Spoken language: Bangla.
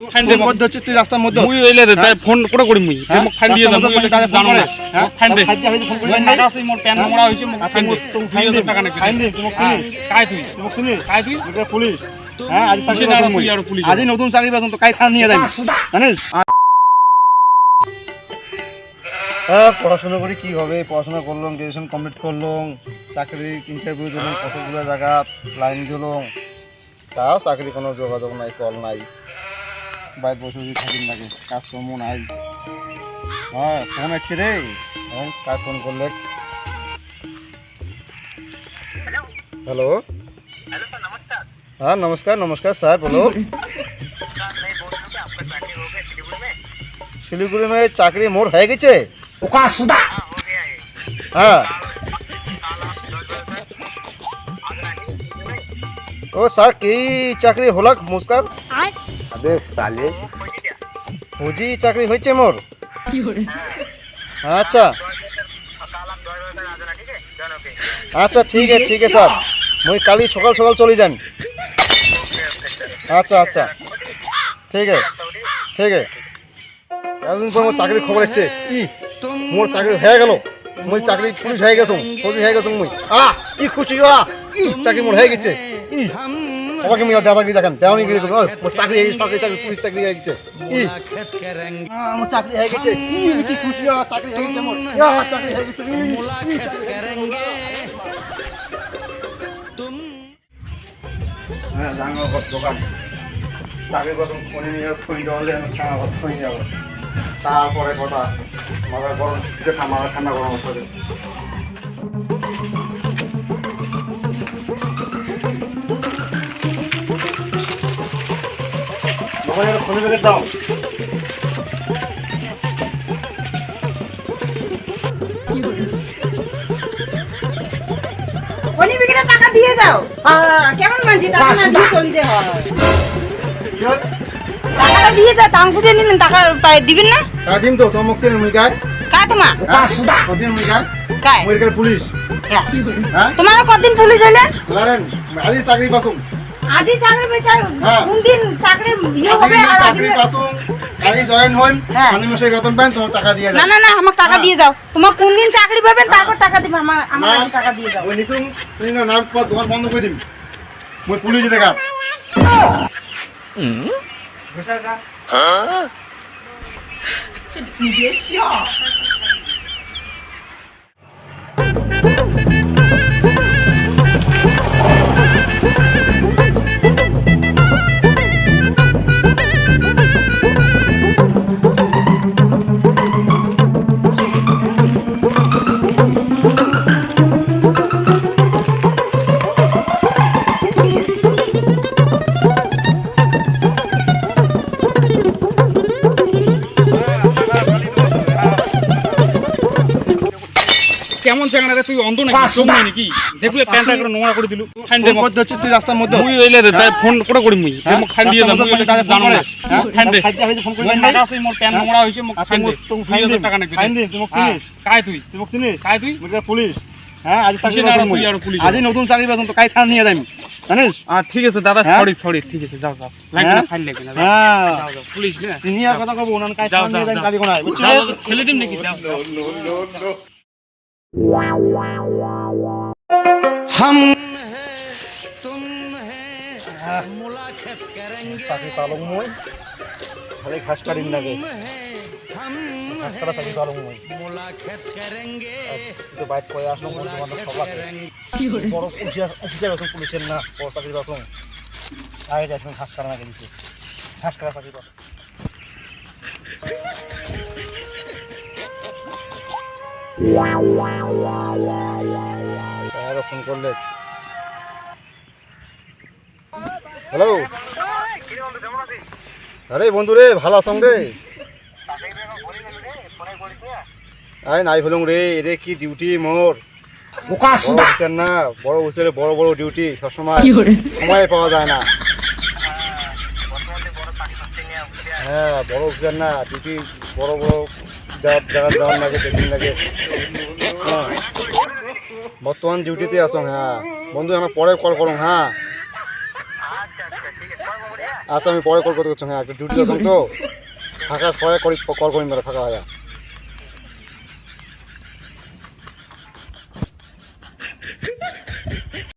ফোন করতে হচ্ছে তুই রাস্তার মধ্যে মুই এলে রে তাই ফোন করে করি মুই মোক ফাইন দিয়ে দাও মুই জানো না ফাইন দে ফোন করি টাকা আছে মোর প্যান মোড়া হইছে মোক ফাইন দে তুমি 2000 টাকা নে ফাইন দে তুমি পুলিশ কাই তুই তুমি পুলিশ কাই তুই এটা পুলিশ হ্যাঁ আজ চাকরি না করব তুই আর পুলিশ আজই নতুন চাকরি পাচ্ছ তো কাই থানা নিয়ে যাবি জানিস হ্যাঁ পড়াশোনা করি কি হবে পড়াশোনা করলাম গ্রাজুয়েশন কমপ্লিট করলাম চাকরি ইন্টারভিউ দিলাম কতগুলো জায়গা লাইন দিলাম তাও চাকরি কোনো যোগাযোগ নাই কল নাই বাইরে বসে বসে থাকিন লাগে কাজকর্ম নাই হ্যাঁ ফোন আসছে রে ফোন কার ফোন করলে হ্যালো हाँ नमस्कार नमस्कार सर बोलो सिलीगुड़ी में चाकरी मोर है गेছে हाँ ओ सर की चाकरी होलक मुस्कार अबे साले फौजी चाकरी হয়েছে মোর अच्छा अच्छा ठीक है सर मुई काली सकाल सकाल चले जान अच्छा अच्छा ठीक है এতদিন পর মোর চাকরি খবর আসছে মোর চাকরি হয়ে গেল মুই চাকরি পুলিশ হয়ে গেছো ফৌজি হয়ে গেছো মুই কি খুশি চাকরি মোর হয়ে গেছে আমাকে মিয়া দাদাগিরি দেখেন দেওয়ানি গিরি মোর চাকরি হয়ে সরকারি চাকরি পুলিশ চাকরি হয়ে গেছে আমার চাকরি হয়ে গেছে কি খুশি চাকরি হয়ে গেছে মোর চাকরি হয়ে গেছে হ্যাঁ জানো দোকান চাকরি প্রথম ফোনে নিয়ে ফোন দেওয়ালে ফোন যাবো তারপরে কথা মাথা গরম মাথা ঠান্ডা গরম হচ্ছে ফোনে বেগে দাও টাকা দিয়ে যাও কেমন মাঝি টাকা না দিয়ে চলে যায় টাকাটা দিয়ে যা দাম ফুটে নিলেন টাকা দিবেন না দিন তো তোমার মুখে মুই গায় কায় তোমার কদিন মুই গায় কায় মুই গায় পুলিশ হ্যাঁ তোমার কতদিন পুলিশ হইলেন লারেন আজই চাকরি পাসুম আজই চাকরি পেছাই কোন দিন চাকরি বিয়ে হবে আর চাকরি পাসুম কালি জয়েন হন আমি মাসে বেতন পান তোমার টাকা দিয়ে না না না আমাকে টাকা দিয়ে যাও তোমার কোন দিন চাকরি পাবেন তারপর টাকা দিবে আমার টাকা দিয়ে যাও ওই নিছুম তুমি না নাম পর দোকান বন্ধ করে দিম মুই পুলিশ দেখা হ্যাঁ你别笑。কেমন জায়গা রে তুই অন্ধ নাকি চোখ নাই নাকি দেখলে প্যান্টটা করে নোংরা করে দিলু ফাইন দে ফোন করতে হচ্ছে তুই রাস্তার মধ্যে মুই এলে রে তাই ফোন করে করি মুই মোক ফাইন দিয়ে দাও মুই জানো না ফাইন দে ফোন করি টাকা আছে মোর প্যান নোংরা হইছে মোক ফাইন দে তুমি 2000 টাকা নে ফাইন দে তুমি পুলিশ কাই তুই কাই তুই এটা পুলিশ হ্যাঁ আজ চাকরি না করব তুই আর পুলিশ আজই নতুন চাকরি পাচ্ছ তো কাই থানা নিয়ে যাবি জানিস ঠিক আছে দাদা সরি ঠিক আছে যাও লাগবে না ফাইন লাগবে না হ্যাঁ যাও পুলিশ না সিনিয়র কথা কব না কাই থানা নিয়ে যাবি কালি কোনায় যাও ছেলে দিম নাকি যাও हम तुम है मुलाकात करेंगे চাকরি পালং মই খালি ঘাস কাটিন লাগে ঘাস কাটা চাকরি পালং মই मुलाकात करेंगे তো বাইক করে আসলাম বন্ধু সবাই বড় অফিসার আছে পুলিশের না বড় চাকরি পাচ্ছ আগে দেখুন ঘাস কাটা না গেছে ঘাস কাটা চাকরি পাচ্ছ ফোন করলে হ্যালো আরে বন্ধু রে ভালো আছো রে আরে নাই ভেলুম রে রে কি ডিউটি মোর না বড় অফিসারে বড় বড় ডিউটি সবসময় সময় পাওয়া যায় না হ্যাঁ বড় অফিসার না ডিউটি বড় বড় জায়গা যাওয়ার লাগে দেখুন লাগে হ্যাঁ বর্তমান ডিউটিতে আসো হ্যাঁ বন্ধু আমার পরে কল করো হ্যাঁ আচ্ছা আমি পরে কল করতে করছি, হ্যাঁ একটু ডিউটি আছেন তো, ফাঁকা সবাই কল করি মেরে ফাঁকা হয়।